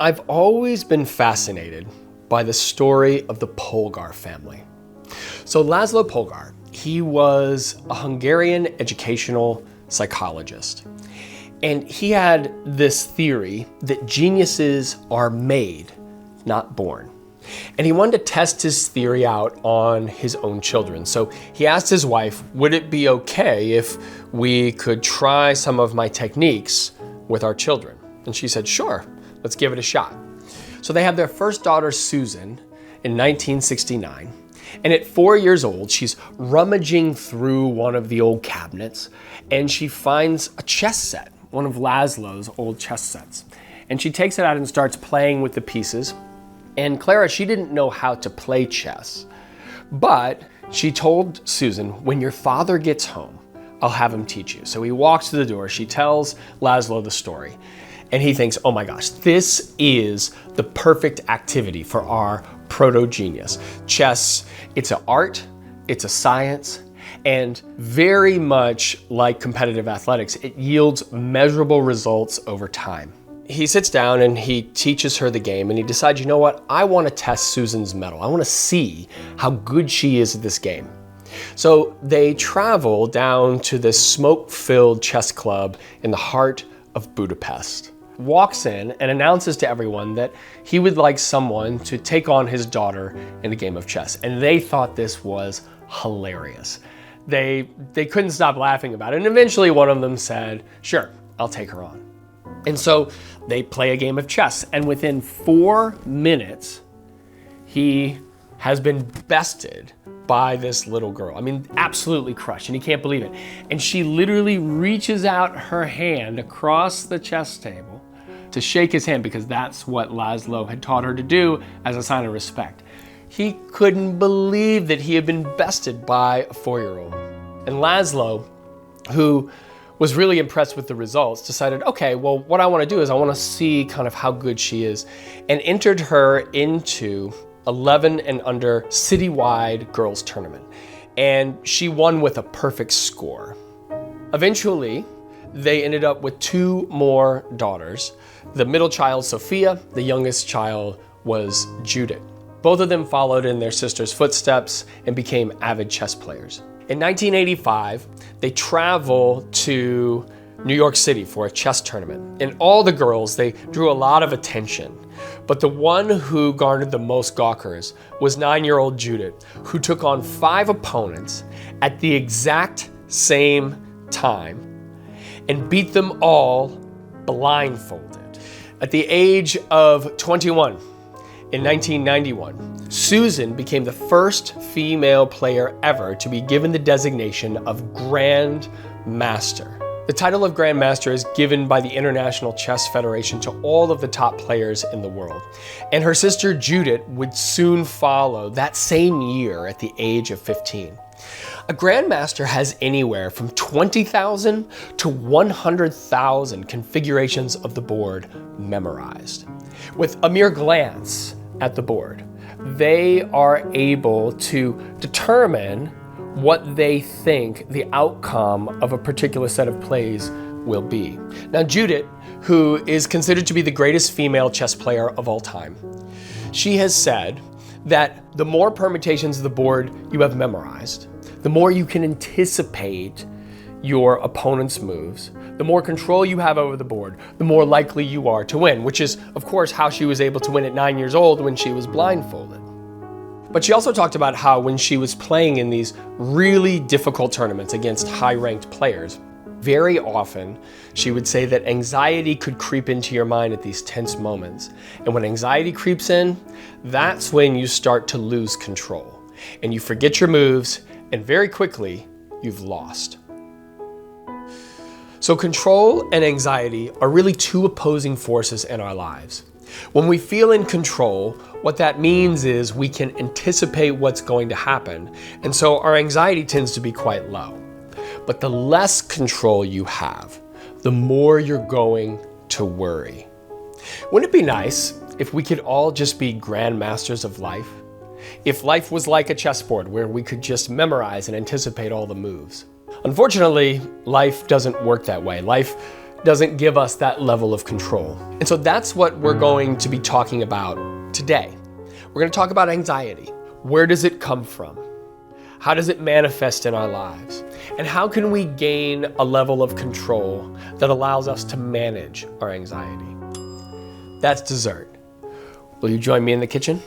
I've always been fascinated by the story of the Polgar family. So Lazlo Polgar, he was a Hungarian educational psychologist. And he had this theory that geniuses are made, not born. And he wanted to test his theory out on his own children. So he asked his wife, would it be okay if we could try some of my techniques with our children? And she said, sure, let's give it a shot. So they have their first daughter, Susan, in 1969. And at 4 years old, she's rummaging through one of the old cabinets and she finds a chess set, one of Lazlo's old chess sets. And she takes it out and starts playing with the pieces. And Clara, she didn't know how to play chess, but she told Susan, when your father gets home, I'll have him teach you. So he walks to the door, she tells Lazlo the story, and he thinks, oh my gosh, this is the perfect activity for our proto-genius. Chess, it's an art, it's a science, and very much like competitive athletics, it yields measurable results over time. He sits down and he teaches her the game and he decides, you know what, I want to test Susan's mettle. I want to see how good she is at this game. So they travel down to this smoke-filled chess club in the heart of Budapest. Walks in and announces to everyone that he would like someone to take on his daughter in a game of chess. And they thought this was hilarious. They couldn't stop laughing about it. And eventually one of them said, sure, I'll take her on. And so they play a game of chess, and within 4 minutes, he has been bested by this little girl. I mean, absolutely crushed, and he can't believe it. And she literally reaches out her hand across the chess table to shake his hand because that's what Lazlo had taught her to do as a sign of respect. He couldn't believe that he had been bested by a 4-year-old. And Lazlo, who was really impressed with the results, decided, okay, well, what I want to do is I want to see kind of how good she is, and entered her into 11 and under citywide girls tournament. And she won with a perfect score. Eventually, they ended up with 2 more daughters. The middle child, Sophia, the youngest child was Judit. Both of them followed in their sister's footsteps and became avid chess players. In 1985, they travel to New York City for a chess tournament. And all the girls, they drew a lot of attention. But the one who garnered the most gawkers was 9-year-old Judit, who took on 5 opponents at the exact same time and beat them all blindfolded. At the age of 21, in 1991, Susan became the first female player ever to be given the designation of Grand Master. The title of Grand Master is given by the International Chess Federation to all of the top players in the world. And her sister Judit would soon follow that same year at the age of 15. A Grandmaster has anywhere from 20,000 to 100,000 configurations of the board memorized. With a mere glance at the board, they are able to determine what they think the outcome of a particular set of plays will be. Now, Judit, who is considered to be the greatest female chess player of all time, she has said that the more permutations of the board you have memorized, the more you can anticipate your opponent's moves, the more control you have over the board, the more likely you are to win, which is, of course, how she was able to win at 9 years old when she was blindfolded. But she also talked about how when she was playing in these really difficult tournaments against high-ranked players, very often she would say that anxiety could creep into your mind at these tense moments. And when anxiety creeps in, that's when you start to lose control. And you forget your moves, and very quickly, you've lost. So control and anxiety are really 2 opposing forces in our lives. When we feel in control, what that means is we can anticipate what's going to happen, and so our anxiety tends to be quite low. But the less control you have, the more you're going to worry. Wouldn't it be nice if we could all just be grandmasters of life? If life was like a chessboard where we could just memorize and anticipate all the moves. Unfortunately, life doesn't work that way. Life doesn't give us that level of control. And so that's what we're going to be talking about today. We're going to talk about anxiety. Where does it come from? How does it manifest in our lives? And how can we gain a level of control that allows us to manage our anxiety? That's dessert. Will you join me in the kitchen?